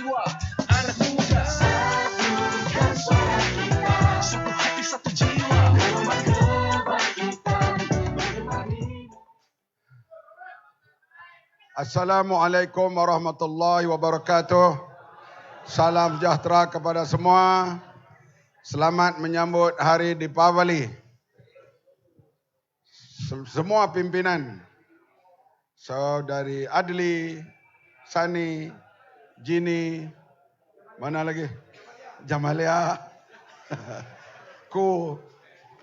jiwa anak muda. Satukan suara kita, satu hati satu jiwa. Gelombang kebangkitan menemani. Assalamualaikum warahmatullahi wabarakatuh. Salam sejahtera kepada semua. Selamat menyambut hari Deepavali. Semua pimpinan, Saudari Adli, Sani, Jini, mana lagi? Jamalia, Ku,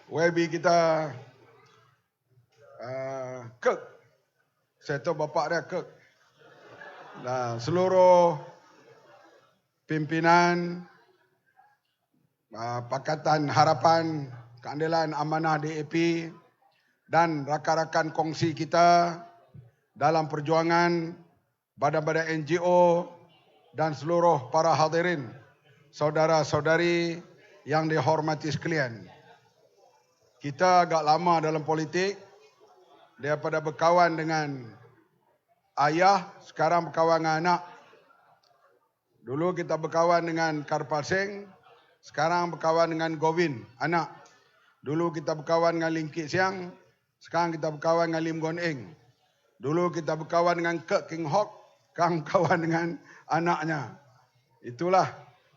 YB kita, Kek. Saya tahu bapak dia Kek. Dan seluruh pimpinan Pakatan Harapan Keadilan Amanah DAP dan rakan-rakan kongsi kita dalam perjuangan badan-badan NGO dan seluruh para hadirin, saudara-saudari yang dihormati sekalian. Kita agak lama dalam politik, daripada berkawan dengan ayah, sekarang berkawan dengan anak. Dulu kita berkawan dengan Karpal Singh, sekarang berkawan dengan Govin, anak. Dulu kita berkawan dengan Lim Kit Siang, sekarang kita berkawan dengan Lim Guan Eng. Dulu kita berkawan dengan Kek King Hock, sekarang berkawan dengan anaknya. Itulah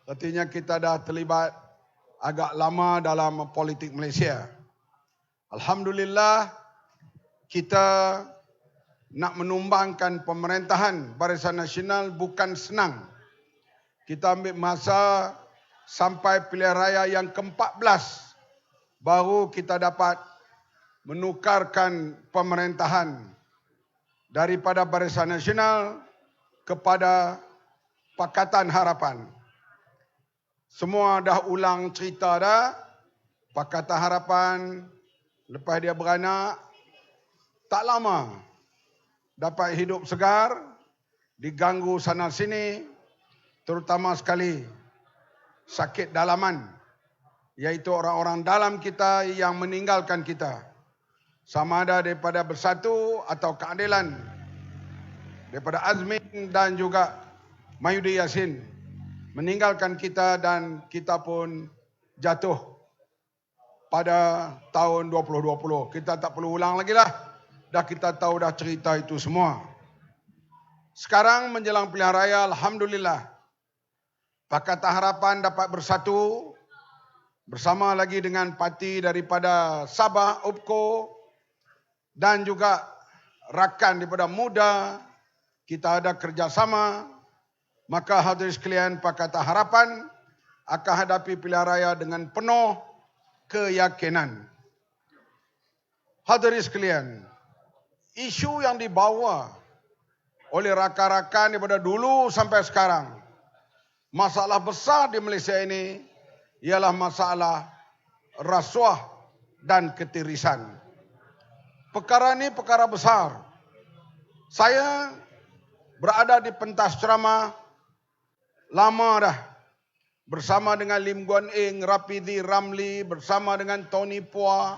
artinya kita dah terlibat agak lama dalam politik Malaysia. Alhamdulillah, kita nak menumbangkan pemerintahan Barisan Nasional bukan senang. Kita ambil masa sampai pilihan raya yang ke-14 baru kita dapat menukarkan pemerintahan daripada Barisan Nasional kepada Pakatan Harapan. Semua dah ulang cerita dah. Pakatan Harapan lepas dia beranak, tak lama dapat hidup segar, diganggu sana sini, terutama sekali sakit dalaman, iaitu orang-orang dalam kita yang meninggalkan kita. Sama ada daripada Bersatu atau Keadilan, daripada Azmin dan juga Mayudi Yassin meninggalkan kita dan kita pun jatuh pada tahun 2020. Kita tak perlu ulang lagi lah. Dah kita tahu dah cerita itu semua. Sekarang menjelang pilihan raya, alhamdulillah, Pakatan Harapan dapat bersatu bersama lagi dengan parti daripada Sabah, UPKO dan juga rakan daripada Muda. Kita ada kerjasama. Maka hadirin sekalian, Pakatan Harapan akan hadapi pilihan raya dengan penuh keyakinan. Hadirin sekalian, isu yang dibawa oleh rakan-rakan daripada dulu sampai sekarang, masalah besar di Malaysia ini ialah masalah rasuah dan ketirisan. Perkara ini perkara besar. Saya berada di pentas ceramah lama dah, bersama dengan Lim Guan Eng, Rapidi Ramli, bersama dengan Tony Phua,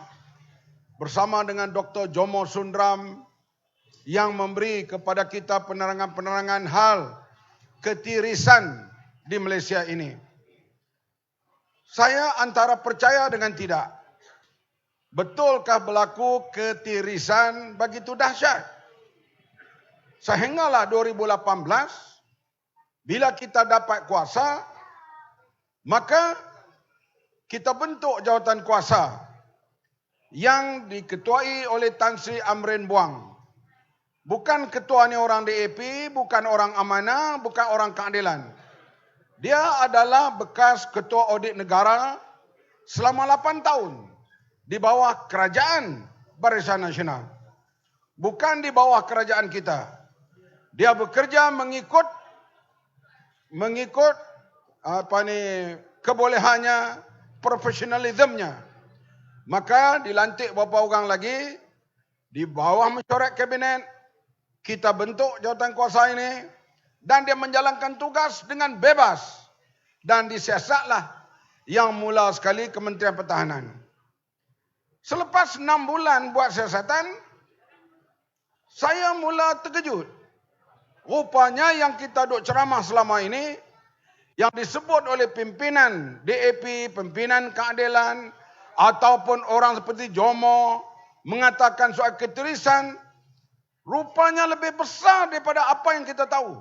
bersama dengan Dr. Jomo Sundram, yang memberi kepada kita penerangan-penerangan hal ketirisan di Malaysia ini. Saya antara percaya dengan tidak. Betulkah berlaku ketirisan begitu dahsyat? Sehinggalah 2018, bila kita dapat kuasa, maka kita bentuk jawatan kuasa yang diketuai oleh Tan Sri Amrin Buang. Bukan ketua ni orang DAP, bukan orang amanah, bukan orang keadilan. Dia adalah bekas ketua audit negara selama 8 tahun di bawah kerajaan Barisan Nasional. Bukan di bawah kerajaan kita. Dia bekerja mengikut kebolehannya, profesionalismnya. Maka dilantik beberapa orang lagi di bawah mesyuarat kabinet. Kita bentuk jawatan kuasa ini dan dia menjalankan tugas dengan bebas dan disiasatlah yang mula sekali Kementerian Pertahanan. Selepas 6 bulan buat siasatan, saya mula terkejut. Rupanya yang kita duk ceramah selama ini yang disebut oleh pimpinan DAP, pimpinan keadilan, ataupun orang seperti Jomo mengatakan soal ketirisan, rupanya lebih besar daripada apa yang kita tahu.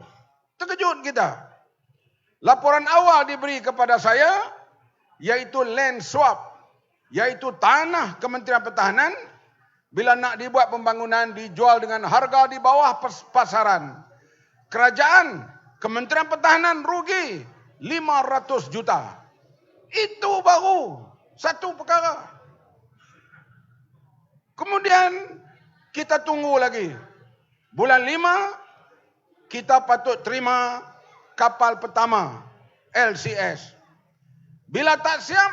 Terkejut kita. Laporan awal diberi kepada saya, yaitu land swap, yaitu tanah Kementerian Pertahanan, bila nak dibuat pembangunan dijual dengan harga di bawah pasaran. Kerajaan, Kementerian Pertahanan rugi 500 juta. Itu baru satu perkara. Kemudian kita tunggu lagi. Bulan 5 kita patut terima kapal pertama LCS. Bila tak siap,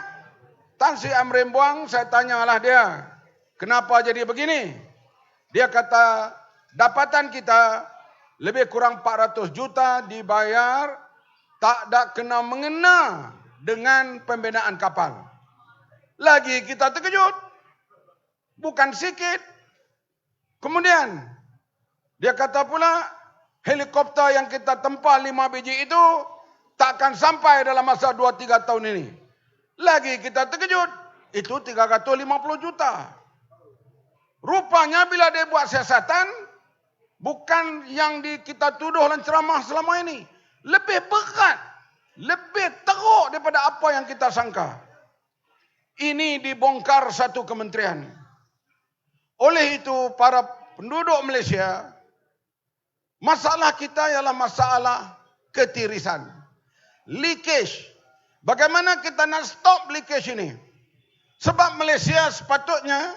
Tan Sri Amrin buang, saya tanyalah dia, kenapa jadi begini? Dia kata, dapatan kita lebih kurang 400 juta dibayar, tak ada kena mengena dengan pembinaan kapal. Lagi kita terkejut. Bukan sikit. Kemudian, dia kata pula, helikopter yang kita tempah 5 biji itu takkan sampai dalam masa 2-3 tahun ini. Lagi kita terkejut. Itu 350 juta. Rupanya bila dia buat siasatan, bukan yang kita tuduh dalam ceramah selama ini. Lebih berat, lebih teruk daripada apa yang kita sangka. Ini dibongkar satu kementerian. Oleh itu, para penduduk Malaysia, masalah kita ialah masalah ketirisan. Leakage. Bagaimana kita nak stop leakage ini? Sebab Malaysia sepatutnya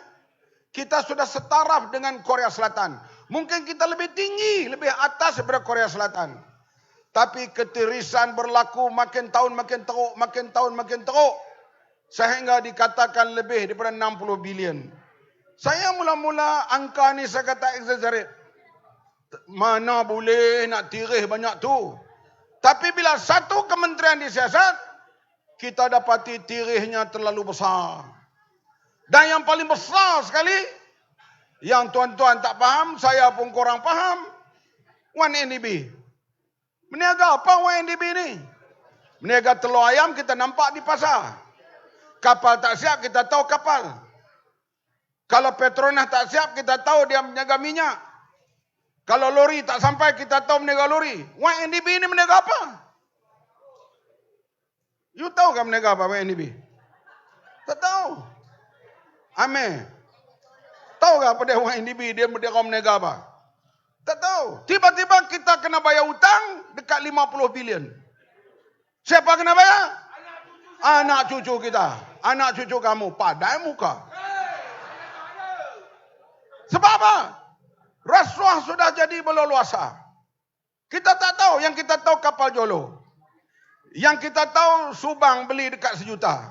kita sudah setaraf dengan Korea Selatan. Mungkin kita lebih tinggi, lebih atas daripada Korea Selatan. Tapi ketirisan berlaku makin tahun makin teruk, makin tahun makin teruk. Sehingga dikatakan lebih daripada 60 bilion. Saya mula-mula angka ni saya kata exaggerate. Mana boleh nak tirih banyak tu. Tapi bila satu kementerian disiasat, kita dapati tirihnya terlalu besar. Dan yang paling besar sekali, yang tuan-tuan tak faham, saya pun korang faham, 1NDB. Meniaga apa 1NDB ni? Meniaga telur ayam kita nampak di pasar. Kapal tak siap kita tahu kapal. Kalau Petronas tak siap kita tahu dia meniaga minyak. Kalau lori tak sampai kita tahu meniaga lori. 1NDB ni meniaga apa? You tahu kan meniaga apa 1NDB? Tak tahu. Amir. Tahu tak apa dia 1NDB dia meniaga apa? Tak tahu. Tiba-tiba kita kena bayar hutang dekat 50 bilion. Siapa kena bayar? Anak cucu kita. Anak cucu kamu. Padai muka. Sebab apa? Rasuah sudah jadi berleluasa. Kita tak tahu. Yang kita tahu kapal Jolo. Yang kita tahu Subang beli dekat 1 juta.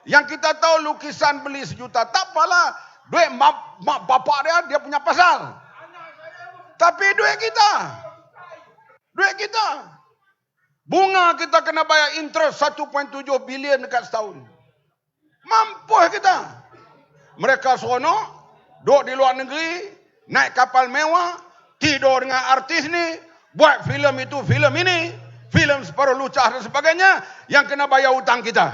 Yang kita tahu lukisan beli 1 juta. Tak apalah. Duit mak bapak dia punya pasal. Tapi duit kita. Duit kita. Bunga kita kena bayar interest 1.7 bilion dekat setahun. Mampu kita. Mereka seronok, duduk di luar negeri, naik kapal mewah, tidur dengan artis ni, buat filem itu, filem ini, filem separuh lucah dan sebagainya, yang kena bayar hutang kita.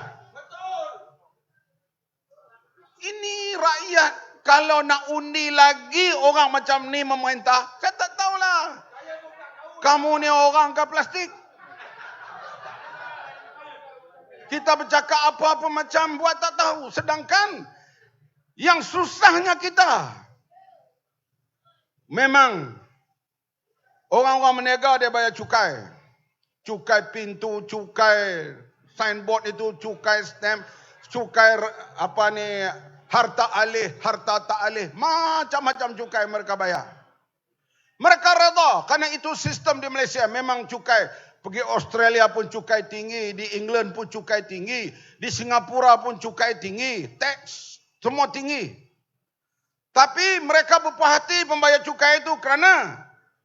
Ini rakyat. Kalau nak undi lagi orang macam ni memerintah, saya tak tahulah. Kamu ni orang ke plastik? Kita bercakap apa-apa macam buat tak tahu. Sedangkan yang susahnya kita. Memang orang-orang meniaga dia bayar cukai. Cukai pintu, cukai signboard itu, cukai stamp, cukai apa ni, harta alih, harta tak alih. Macam-macam cukai mereka bayar. Mereka reda kerana itu sistem di Malaysia. Memang cukai. Pergi Australia pun cukai tinggi. Di England pun cukai tinggi. Di Singapura pun cukai tinggi. Tax semua tinggi. Tapi mereka berpuas hati membayar cukai itu kerana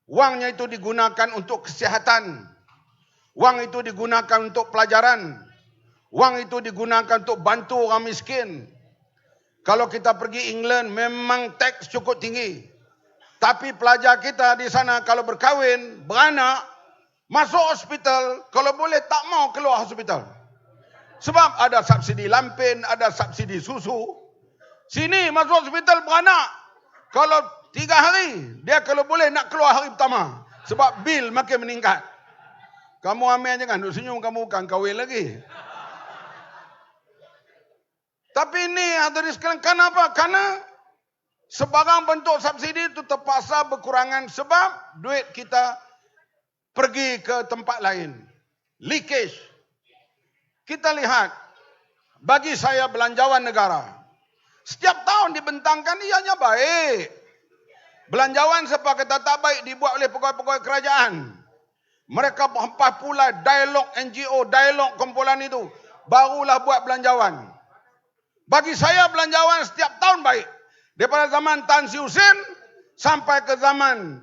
wangnya itu digunakan untuk kesihatan. Wang itu digunakan untuk pelajaran. Wang itu digunakan untuk bantu orang miskin. Kalau kita pergi England, memang teks cukup tinggi. Tapi pelajar kita di sana kalau berkahwin, beranak, Masuk hospital, kalau boleh tak mau keluar hospital. Sebab ada subsidi lampin, ada subsidi susu. Sini masuk hospital beranak. Kalau 3 hari, dia kalau boleh nak keluar hari pertama. Sebab bil makin meningkat. Kamu ambil jangan duk senyum, kamu bukan kahwin lagi. Tapi ini hadirin sekalian, kenapa? Karena sebarang bentuk subsidi itu terpaksa berkurangan sebab duit kita pergi ke tempat lain. Leakage. Kita lihat, bagi saya belanjawan negara, setiap tahun dibentangkan ianya baik. Belanjawan siapa kata tak baik dibuat oleh pegawai-pegawai kerajaan. Mereka berhempah pula dialog NGO, dialog kumpulan itu. Barulah buat belanjawan. Bagi saya belanjawan setiap tahun baik. Daripada zaman Tan Sri Husin sampai ke zaman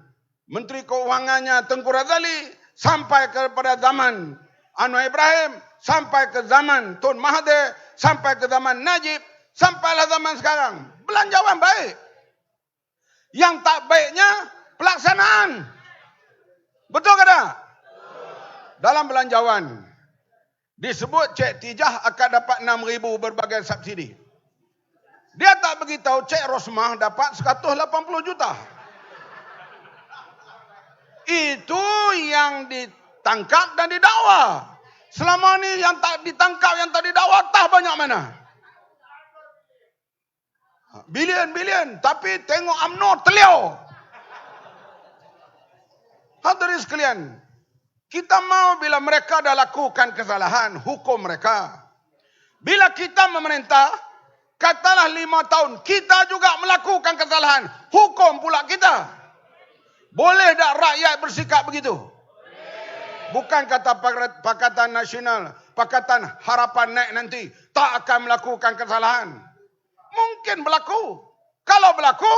Menteri Keuangannya Tengku Razali, sampai kepada zaman Anwar Ibrahim, sampai ke zaman Tun Mahathir, sampai ke zaman Najib, sampailah zaman sekarang. Belanjawan baik. Yang tak baiknya pelaksanaan. Betul ke tak? Dalam belanjawan disebut cek tijah akan dapat 6,000 berbagai subsidi. Dia tak beritahu cek Rosmah dapat 180 juta. Itu yang ditangkap dan didakwa. Selama ni yang tak ditangkap, yang tak didakwa, tak banyak mana. Bilion-bilion. Tapi tengok UMNO terliau. Hadirin sekalian, kita mau bila mereka dah lakukan kesalahan, hukum mereka. Bila kita memerintah, katalah 5 tahun, kita juga melakukan kesalahan, hukum pula kita. Boleh tak rakyat bersikap begitu? Bukan kata Pakatan Nasional, Pakatan Harapan naik nanti, tak akan melakukan kesalahan. Mungkin berlaku. Kalau berlaku,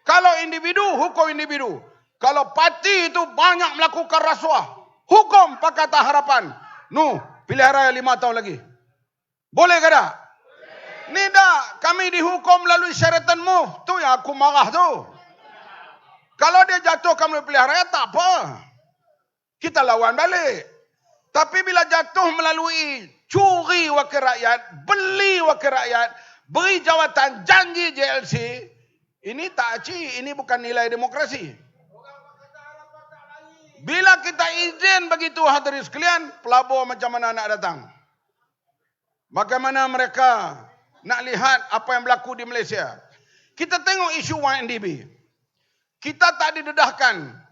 kalau individu, hukum individu. Kalau parti itu banyak melakukan rasuah, hukum Pakatan Harapan. Pilihan raya 5 tahun lagi. Boleh ke tak? Ni dah, kami dihukum melalui Sheraton Move. Tu yang aku marah tu. Kalau dia jatuhkan melalui pilihan raya, tak apa. Kita lawan balik. Tapi bila jatuh melalui curi wakil rakyat, beli wakil rakyat, beri jawatan, janji JLC, ini tak aci, ini bukan nilai demokrasi. Bila kita izin begitu hadirin sekalian, pelabur macam mana nak datang? Bagaimana mereka nak lihat apa yang berlaku di Malaysia? Kita tengok isu YNDB. Kita tak didedahkan.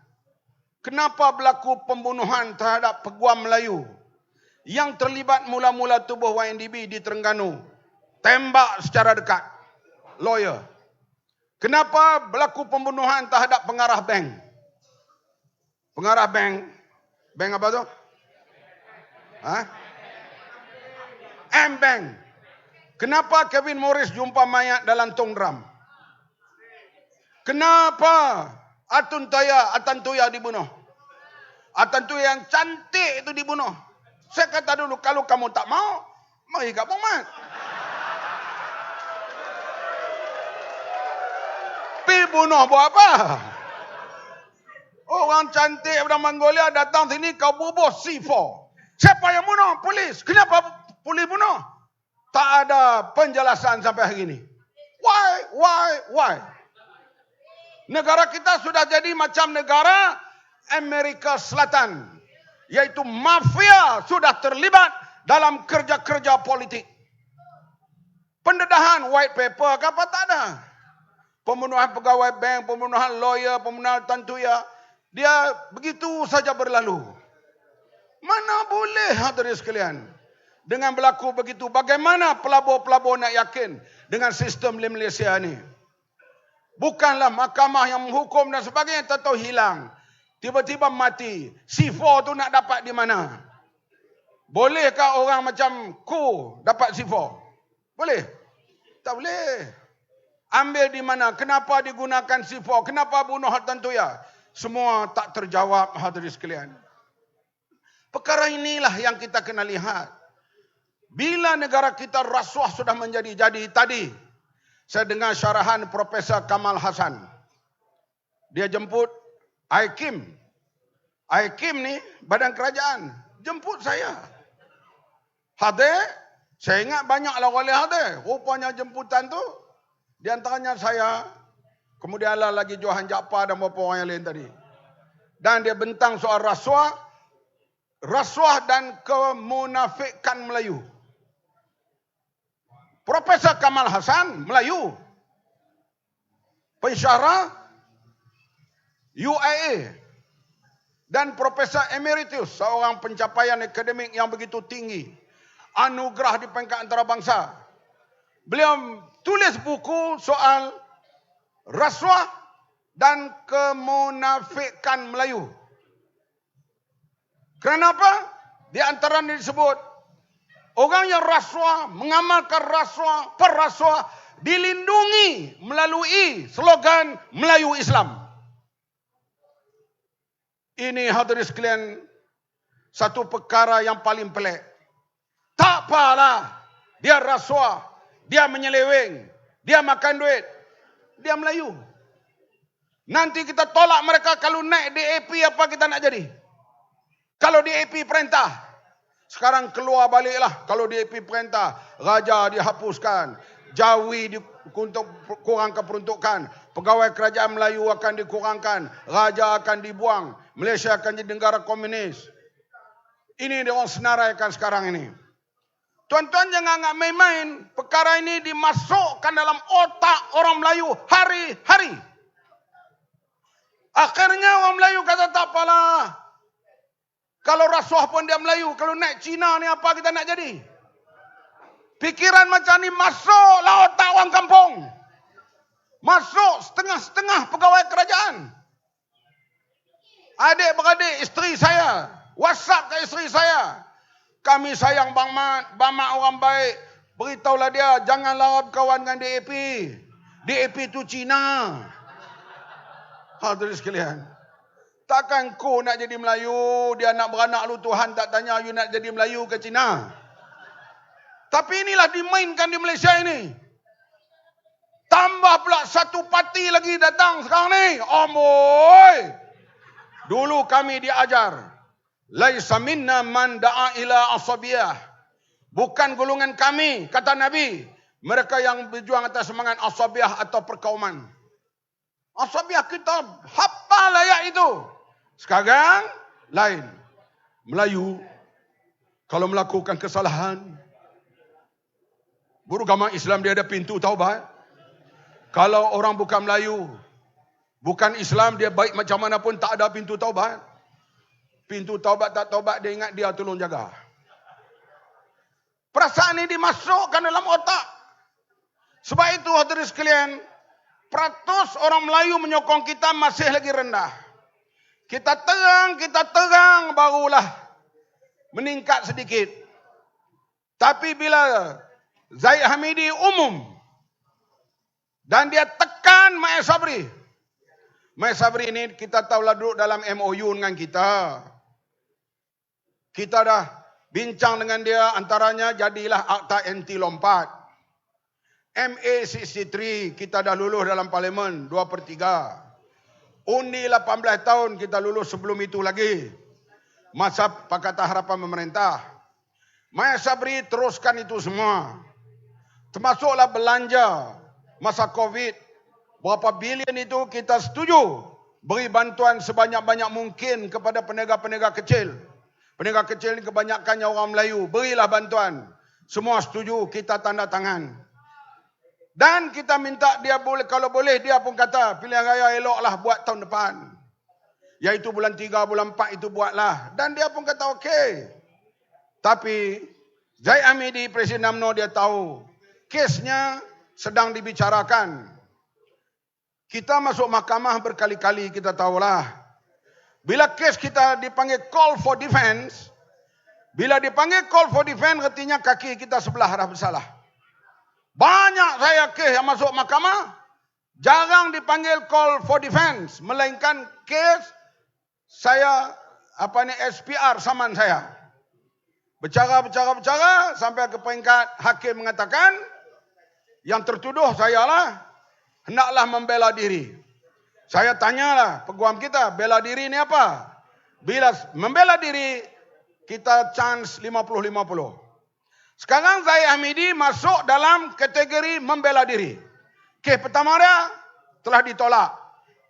Kenapa berlaku pembunuhan terhadap peguam Melayu yang terlibat mula-mula tubuh YNDB di Terengganu? Tembak secara dekat. Lawyer. Kenapa berlaku pembunuhan terhadap pengarah bank? Pengarah bank. Bank apa tu? M-Bank. Kenapa Kevin Morris jumpa mayat dalam tong drum? Kenapa Atan Tuya dibunuh? Atan Tuya yang cantik itu dibunuh. Saya kata dulu, kalau kamu tak mau, mari kat Muhammad. Pergi bunuh buat apa? Orang cantik dari Mongolia datang sini, kau bubuh C4. Siapa yang bunuh? Polis. Kenapa polis bunuh? Tak ada penjelasan sampai hari ini. Why? Negara kita sudah jadi macam negara Amerika Selatan. Iaitu mafia sudah terlibat dalam kerja-kerja politik. Pendedahan white paper ke apa tak ada. Pembunuhan pegawai bank, pembunuhan lawyer, pembunuhan Tan Tuya. Dia begitu saja berlalu. Mana boleh hadirin sekalian. Dengan berlaku begitu, bagaimana pelabur-pelabur nak yakin dengan sistem di Malaysia ni? Bukanlah mahkamah yang menghukum dan sebagainya, tahu hilang. Tiba-tiba mati. C4 tu nak dapat di mana? Bolehkah orang macam Ku dapat C4? Boleh? Tak boleh. Ambil di mana? Kenapa digunakan C4? Kenapa bunuh Tan Tuya? Semua tak terjawab hadirin sekalian. Perkara inilah yang kita kena lihat. Bila negara kita rasuah sudah menjadi-jadi tadi, saya dengar syarahan Profesor Kamal Hassan. Dia jemput Hakim. Hakim ni, badan kerajaan, jemput saya. Hadir, saya ingat banyaklah wali hadir. Rupanya jemputan tu, di antaranya saya, kemudian ada lagi Johan Jaafar dan beberapa orang yang lain tadi. Dan dia bentang soal rasuah dan kemunafikan Melayu. Profesor Kamal Hassan, Melayu. Pensyarah UIA. Dan Profesor Emeritus, seorang pencapaian akademik yang begitu tinggi. Anugerah di peringkat antarabangsa. Beliau tulis buku soal rasuah dan kemunafikan Melayu. Kenapa? Di antaranya disebut, orang yang rasuah, mengamalkan rasuah, perrasuah, dilindungi melalui slogan Melayu Islam. Ini hadirin sekalian, satu perkara yang paling pelik. Tak apalah, dia rasuah, dia menyeleweng, dia makan duit, dia Melayu. Nanti kita tolak mereka kalau naik DAP, apa kita nak jadi? Kalau DAP perintah, sekarang keluar baliklah. Kalau DAP perintah, Raja dihapuskan, Jawi kurangkan peruntukan, pegawai kerajaan Melayu akan dikurangkan, Raja akan dibuang, Malaysia akan jadi negara komunis. Ini dia orang senaraikan sekarang ini. Tuan-tuan jangan anggap main-main. Perkara ini dimasukkan dalam otak orang Melayu hari-hari. Akhirnya orang Melayu kata tak apalah. Kalau rasuah pun dia Melayu. Kalau naik Cina ni apa kita nak jadi? Pikiran macam ni masuklah otak orang kampung. Masuk setengah-setengah pegawai kerajaan. Adik-beradik isteri saya, WhatsApp ke isteri saya. Kami sayang Bang Mat orang baik. Beritahulah dia, janganlah berkawan dengan DAP. DAP tu Cina. Hadirin sekalian. Takkan kau nak jadi Melayu, dia nak beranak lu, Tuhan tak tanya you nak jadi Melayu ke Cina. Tapi inilah dimainkan di Malaysia ini. Tambah pula satu parti lagi datang sekarang ni. Amoy. Dulu kami diajar. Laisa minna man da'a ila asabiyah. Bukan golongan kami, kata Nabi. Mereka yang berjuang atas semangat asabiyah atau perkauman. Asabiyah kita hafal ayat itu. Sekarang lain. Melayu kalau melakukan kesalahan, beragama Islam dia ada pintu taubat. Kalau orang bukan Melayu, bukan Islam, dia baik macam mana pun tak ada pintu taubat. Pintu taubat tak taubat, dia ingat dia tolong jaga. Perasaan ini dimasukkan dalam otak. Sebab itu hadirin sekalian, peratus orang Melayu menyokong kita masih lagi rendah. Kita terang, barulah meningkat sedikit. Tapi bila Zaid Hamidi umum dan dia tekan Mae Sabri. Mae Sabri ini kita tahulah duduk dalam MOU dengan kita. Kita dah bincang dengan dia, antaranya jadilah akta anti lompat. MA63 kita dah lulus dalam parlimen 2/3. Undi 18 tahun kita lulus sebelum itu lagi. Masa Pakatan Harapan memerintah. Mae Sabri teruskan itu semua. Termasuklah belanja masa COVID. Berapa bilion itu kita setuju. Beri bantuan sebanyak-banyak mungkin kepada peniaga-peniaga kecil. Peniaga kecil ini kebanyakannya orang Melayu. Berilah bantuan. Semua setuju, kita tanda tangan. Dan kita minta dia boleh, kalau boleh dia pun kata pilihan raya eloklah buat tahun depan. Iaitu bulan 3, bulan 4 itu buatlah. Dan dia pun kata okey. Tapi Zaid Hamidi, Presiden UMNO, dia tahu kesnya sedang dibicarakan. Kita masuk mahkamah berkali-kali, kita tahulah. Bila kes kita dipanggil call for defense, bila dipanggil call for defense, artinya kaki kita sebelah dah bersalah. Banyak saya kes yang masuk mahkamah, jarang dipanggil call for defense, melainkan kes saya SPR saman saya. Bercara sampai ke peringkat hakim mengatakan yang tertuduh saya lah, hendaklah membela diri. Saya tanyalah peguam kita, bela diri ni apa? Bila membela diri, kita chance 50-50. Sekarang Zahid Hamidi masuk dalam kategori membela diri. Kes pertama dia telah ditolak.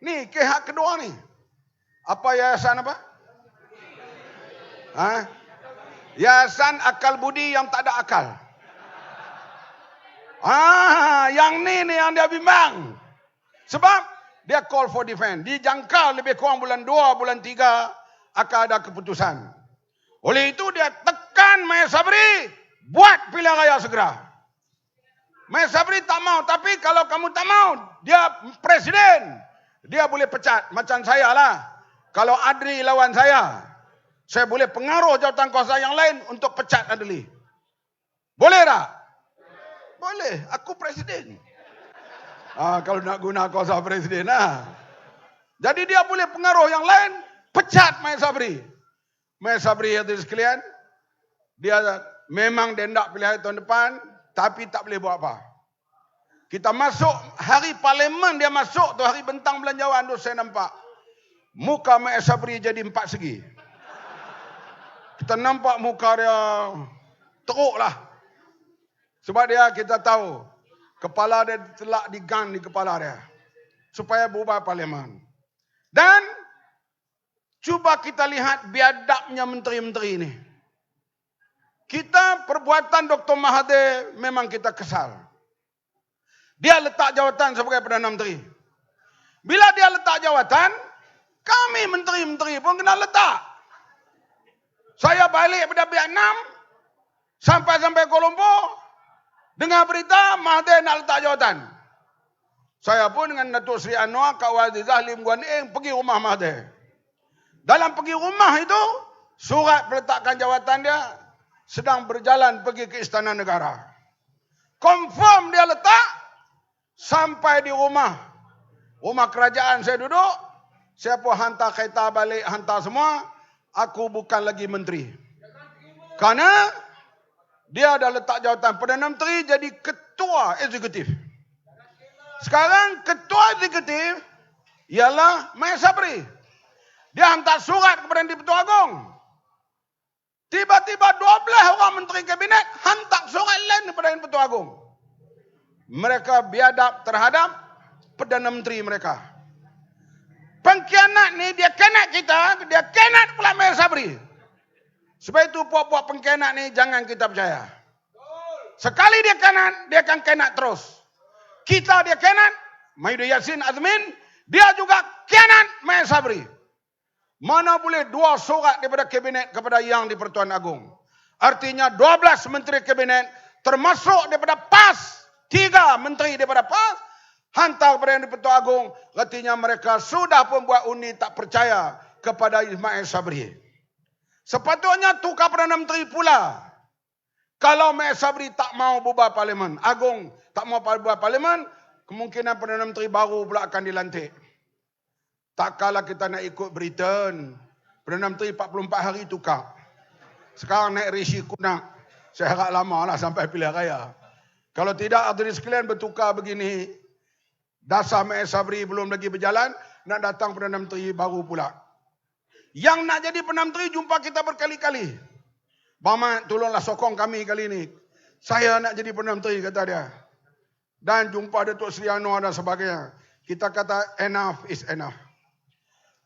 Ni kes hak kedua ni. Apa yayasan apa? Yayasan Akal Budi yang tak ada akal. Yang ni yang dia bimbang. Sebab dia call for defense. Dijangka lebih kurang bulan 2, bulan 3 akan ada keputusan. Oleh itu dia tekan Maya Sabri buat pilihan raya segera. Maya Sabri tak mau. Tapi kalau kamu tak mau, dia presiden. Dia boleh pecat. Macam saya lah. Kalau Adri lawan saya boleh pengaruh jawatan kuasa yang lain untuk pecat Adli. Boleh tak? Boleh. Aku presiden. Kalau nak guna kuasa presiden lah. Jadi dia boleh pengaruh yang lain, pecat Maya Sabri. Maya Sabri hadirin sekalian, dia memang dia nak pilihan tahun depan, tapi tak boleh buat apa. Kita masuk hari parlimen, dia masuk tu hari bentang belanjawan tu saya nampak. Muka Maya Sabri jadi 4 segi. Kita nampak muka dia teruk lah. Sebab dia kita tahu, kepala dia telak digan di kepala dia. Supaya berubah parlimen. Dan cuba kita lihat biadabnya menteri-menteri ini. Kita perbuatan Dr. Mahathir memang kita kesal. Dia letak jawatan sebagai Perdana Menteri. Bila dia letak jawatan, kami menteri-menteri pun kena letak. Saya balik pada Vietnam, sampai Kuala Lumpur, dengar berita Mahathir nak letak jawatan. Saya pun dengan Datuk Seri Anwar, Kak Wazizah Lim Guan Eng pergi rumah Mahathir. Dalam pergi rumah itu, surat peletakan jawatan dia sedang berjalan pergi ke Istana Negara. Confirm dia letak, sampai di rumah kerajaan saya duduk, saya pun hantar kereta balik, hantar semua, aku bukan lagi menteri. Karena dia dah letak jawatan Perdana Menteri jadi ketua eksekutif. Sekarang ketua eksekutif ialah Maya Sabri. Dia hantar surat kepada Di-Pertua Agong. Tiba-tiba 12 orang menteri kabinet hantar surat lain kepada Di-Pertua Agong. Mereka biadab terhadap Perdana Menteri mereka. Pengkhianat ni dia kenat kita, dia kenat pula Maya Sabri. Sebab itu puak-puak pengkhianat ni jangan kita percaya. Sekali dia kenat, dia akan kenat terus. Kita dia kenat, Mahyudin Yassin Azmin, dia juga kenat Maya Sabri. Mana boleh 2 surat daripada kabinet kepada yang di-Pertuan Agong. Artinya 12 menteri kabinet, termasuk daripada PAS, 3 menteri daripada PAS, hantar kepada yang di-Pertuan Agong. Artinya mereka sudah pun buat undi tak percaya kepada Maya Sabri. Sepatutnya tukar Perdana Menteri pula. Kalau Maya Sabri tak mau bubar parlimen, Agong tak mau bubar parlimen, kemungkinan Perdana Menteri baru pula akan dilantik. Tak kala kita nak ikut Britain, Perdana Menteri 44 hari tukar. Sekarang naik Rishi Sunak. Saya harap lama lah sampai pilihan raya. Kalau tidak, hadirin sekalian bertukar begini, dasar Maya Sabri belum lagi berjalan, nak datang Perdana Menteri baru pula. Yang nak jadi Perdana Menteri jumpa kita berkali-kali. Bang Mat, tolonglah sokong kami kali ini. Saya nak jadi Perdana Menteri, kata dia. Dan jumpa Datuk Seri Anwar dan sebagainya. Kita kata enough is enough.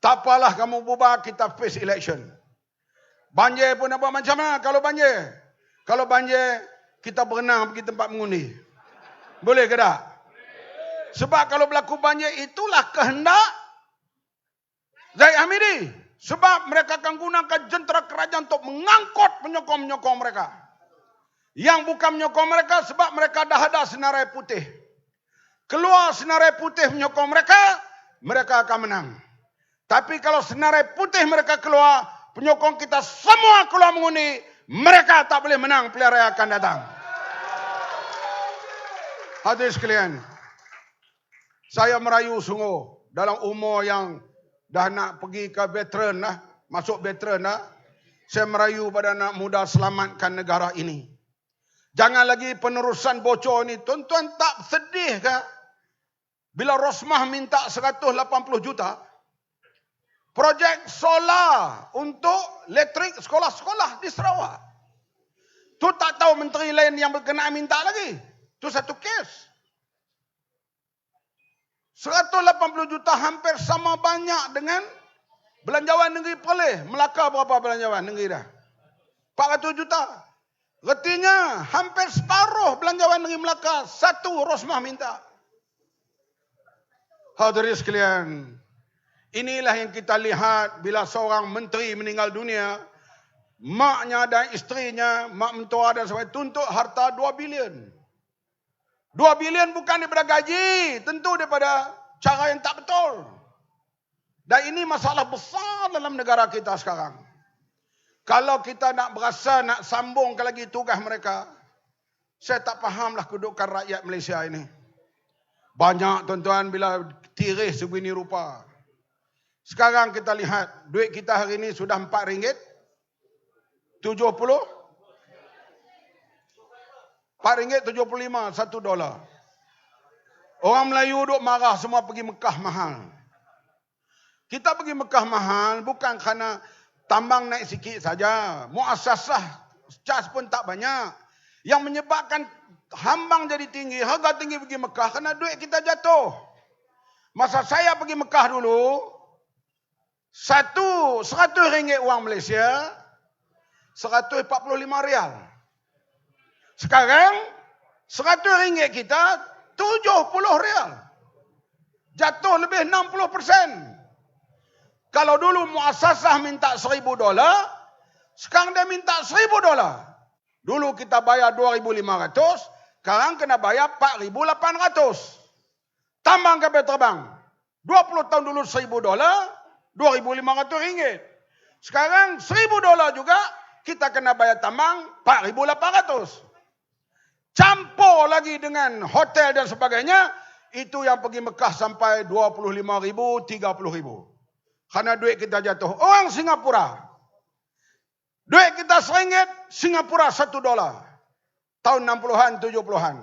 Tak apalah kamu bubar, kita face election. Banjir pun nak buat macam mana kalau banjir? Kalau banjir, kita berenang pergi tempat mengundi. Boleh ke tak? Sebab kalau berlaku banjir, itulah kehendak Zahid Hamidi. Sebab mereka akan gunakan jentera kerajaan untuk mengangkut penyokong-penyokong mereka. Yang bukan menyokong mereka sebab mereka dah ada senarai putih. Keluar senarai putih menyokong mereka, mereka akan menang. Tapi kalau senarai putih mereka keluar, penyokong kita semua keluar mengundi, mereka tak boleh menang pilihan raya akan datang. Hadirin sekalian, saya merayu sungguh dalam umur yang dah nak pergi ke veteran lah, masuk veteran lah. Saya merayu pada anak muda selamatkan negara ini. Jangan lagi penerusan bocor ni. Tuan-tuan tak sedih ke? Bila Rosmah minta 180 juta. projek solar untuk elektrik sekolah-sekolah di Sarawak. Tu tak tahu menteri lain yang berkenaan minta lagi. Tu satu kes. 180 juta hampir sama banyak dengan belanjawan negeri Perlis. Melaka berapa belanjawan negeri dah? 400 juta. Artinya hampir separuh belanjawan negeri Melaka satu Rosmah minta. Hadirin sekalian, inilah yang kita lihat bila seorang menteri meninggal dunia, maknya dan isterinya, mak mentua dan sebagainya tuntut harta 2 bilion. 2 bilion bukan daripada gaji, tentu daripada cara yang tak betul. Dan ini masalah besar dalam negara kita sekarang. Kalau kita nak berasa nak sambungkan lagi tugas mereka, saya tak fahamlah kedudukan rakyat Malaysia ini. Banyak tuan-tuan bila tirih sebegini rupa. Sekarang kita lihat duit kita hari ini sudah RM4. 70 RM4.75 $1. Orang Melayu duk marah semua pergi Mekah mahal. Kita pergi Mekah mahal bukan kerana tambang naik sikit saja. Muasasah cas pun tak banyak. Yang menyebabkan hambang jadi tinggi, harga tinggi pergi Mekah kerana duit kita jatuh. Masa saya pergi Mekah dulu, RM100 wang Malaysia, RM145. Sekarang RM100 kita RM70. Jatuh lebih 60%. Kalau dulu muasasah minta $1,000, sekarang dia minta $1,000. Dulu kita bayar 2,500, sekarang kena bayar 4,800. Tambang kapal terbang. 20 tahun dulu $1,000, RM2,500. Sekarang $1,000 juga kita kena bayar tambang 4,800. Campur lagi dengan hotel dan sebagainya, itu yang pergi Mekah sampai 25,000, 30,000. Karena duit kita jatuh. Orang Singapura, duit kita RM1, Singapura $1. Tahun 60-an, 70-an.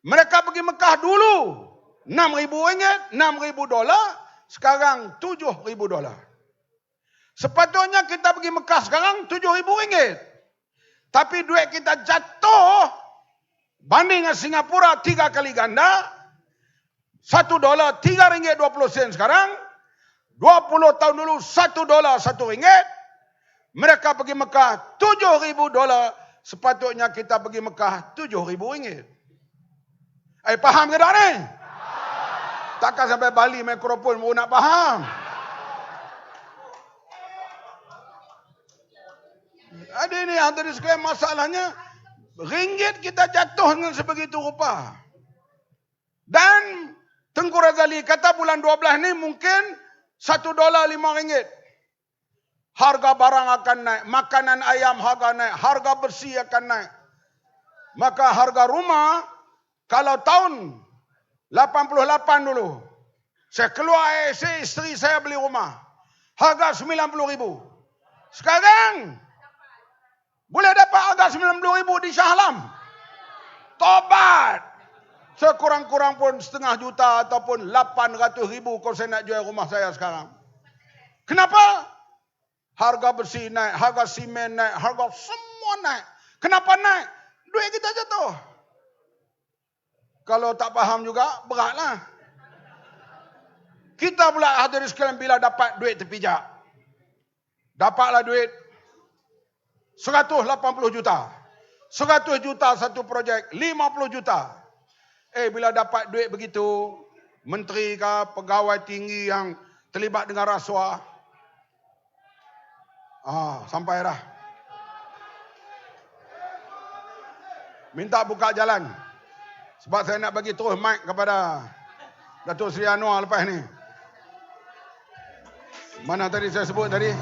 Mereka pergi Mekah dulu RM6,000, $6,000, sekarang $7,000. Sepatutnya kita pergi Mekah sekarang RM7,000. Tapi duit kita jatuh banding dengan Singapura 3 kali ganda. $1 RM3.20 sekarang. 20 tahun dulu $1 RM1. Mereka pergi Mekah $7,000. Sepatutnya kita pergi Mekah RM7,000. Faham ke tak ni? Takkan sampai Bali mikrofon baru nak faham. Ada ini antara sekalian masalahnya, ringgit kita jatuh dengan sebegitu rupa. Dan Tengku Razali kata bulan 12 ni mungkin $1 RM5. Harga barang akan naik, makanan ayam harga naik, harga bersih akan naik. Maka harga rumah, kalau tahun 88 dulu, saya keluar isteri saya beli rumah, harga RM90,000. Sekarang boleh dapat harga RM90,000 di Shah Alam. Tobat. Sekurang-kurang pun setengah juta ataupun RM800,000 kalau saya nak jual rumah saya sekarang. Kenapa? Harga bersih naik, harga simen naik, harga semua naik. Kenapa naik? Duit kita jatuh. Kalau tak faham juga, beratlah. Kita pula hadirin sekalian bila dapat duit terpijak. Dapatlah duit 180 juta. 100 juta satu projek, 50 juta. Bila dapat duit begitu, menteri ke pegawai tinggi yang terlibat dengan rasuah, sampai dah. Minta buka jalan. Sebab saya nak bagi terus mic kepada Datuk Seri Anwar lepas ni. Mana tadi saya sebut tadi?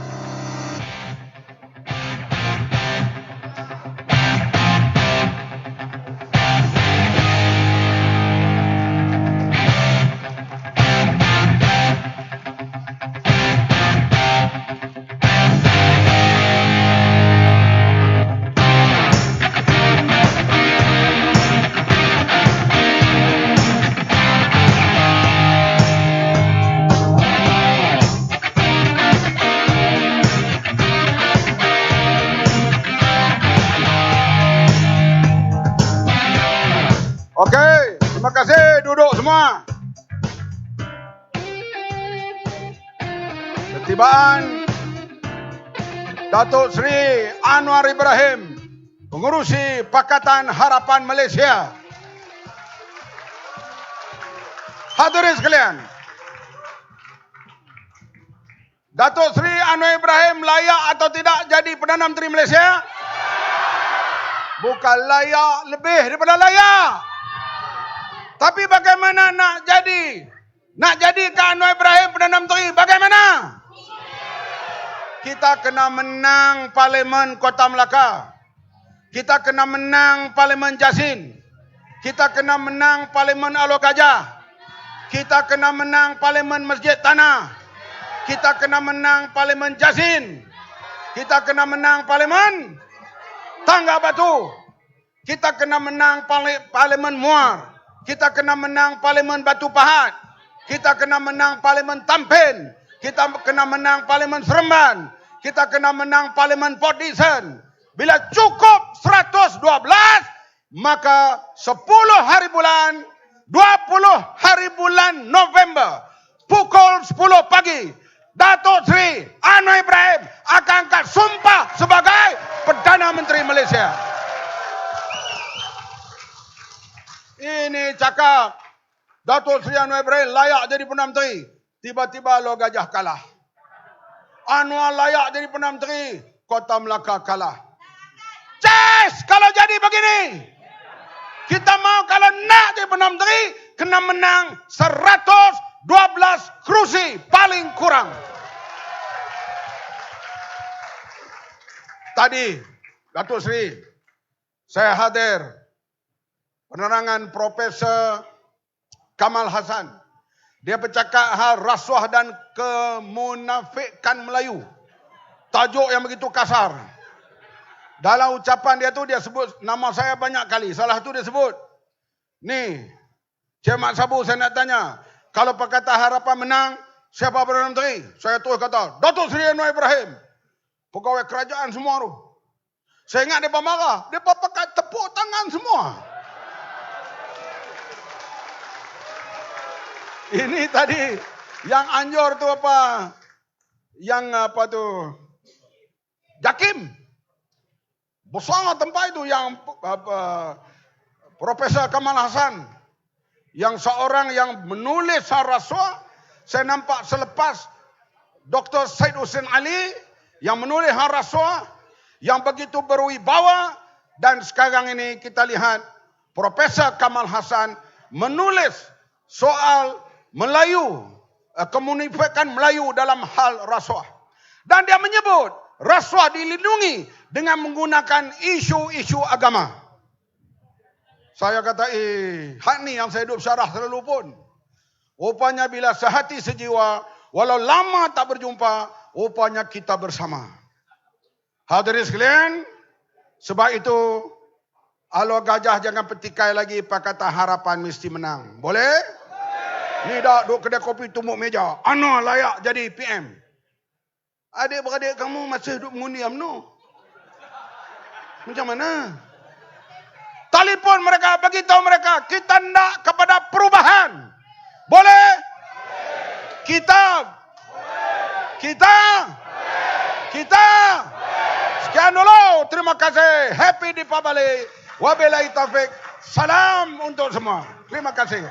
Okey, terima kasih. Duduk semua. Ketibaan Datuk Seri Anwar Ibrahim, Pengerusi Pakatan Harapan Malaysia. Hadirin sekalian, Datuk Seri Anwar Ibrahim layak atau tidak jadi Perdana Menteri Malaysia? Bukan layak, lebih daripada layak. Tapi bagaimana nak jadi? Nak jadikan Anwar Ibrahim Perdana Menteri, bagaimana? Kita kena menang Parlimen Kota Melaka. Kita kena menang Parlimen Jasin. Kita kena menang Parlimen Alor Gajah. Kita kena menang Parlimen Masjid Tanah. Kita kena menang Parlimen Jasin. Kita kena menang Parlimen Tangga Batu. Kita kena menang Parlimen Muar. Kita kena menang Parlimen Batu Pahat. Kita kena menang Parlimen Tampin. Kita kena menang Parlimen Seremban. Kita kena menang Parlimen Port Dickson. Bila cukup 112, maka 10 hari bulan, 20 hari bulan November, pukul 10 pagi, Datuk Seri Anwar Ibrahim akan angkat sumpah sebagai Perdana Menteri Malaysia. Ini cakap Datuk Seri Anwar Ibrahim layak jadi Perdana Menteri. Tiba-tiba Alor Gajah kalah. Anwar layak jadi Perdana Menteri. Kota Melaka kalah. Yes, kalau jadi begini. Kita mau kalau nak jadi Perdana Menteri, kena menang 112 kerusi paling kurang. Tadi, Datuk Seri, saya hadir penerangan Profesor Kamal Hassan. Dia bercakap hal rasuah dan kemunafikan Melayu. Tajuk yang begitu kasar. Dalam ucapan dia tu dia sebut nama saya banyak kali. Salah tu dia sebut. Ni, Cik Mat Sabu saya nak tanya. Kalau Pakatan Harapan menang, siapa Perdana Menteri? Saya terus kata, Datuk Seri Anwar Ibrahim. Pegawai kerajaan semua tu. Saya ingat mereka marah. Mereka pakai tepuk tangan semua. Ini tadi yang anjur tu apa? Yang apa tu? Jakim. Besar tempat itu yang apa, Profesor Kamal Hassan. Yang seorang yang menulis hal rasuah. Saya nampak selepas Dr. Syed Hussein Ali yang menulis hal rasuah yang begitu berwibawa, dan sekarang ini kita lihat Profesor Kamal Hassan menulis soal Melayu, kemunifikan Melayu dalam hal rasuah. Dan dia menyebut rasuah dilindungi dengan menggunakan isu-isu agama. Saya kata, hak ni yang saya duduk syarah selalu pun. Rupanya bila sehati sejiwa, walau lama tak berjumpa, rupanya kita bersama. Hadirin sekalian, sebab itu Alor Gajah jangan petikai lagi Pakatan Harapan mesti menang. Boleh? Ni dah duduk kedai kopi tumbuk meja. Anwar layak jadi PM. Adik-beradik kamu masih duduk mengundi UMNO. Macam mana? Telefon mereka, beritahu mereka, kita nak kepada perubahan. Boleh? Kita. Sekian dulu. Terima kasih. Happy Deepavali. Wabillahi taufik. Salam untuk semua. Terima kasih.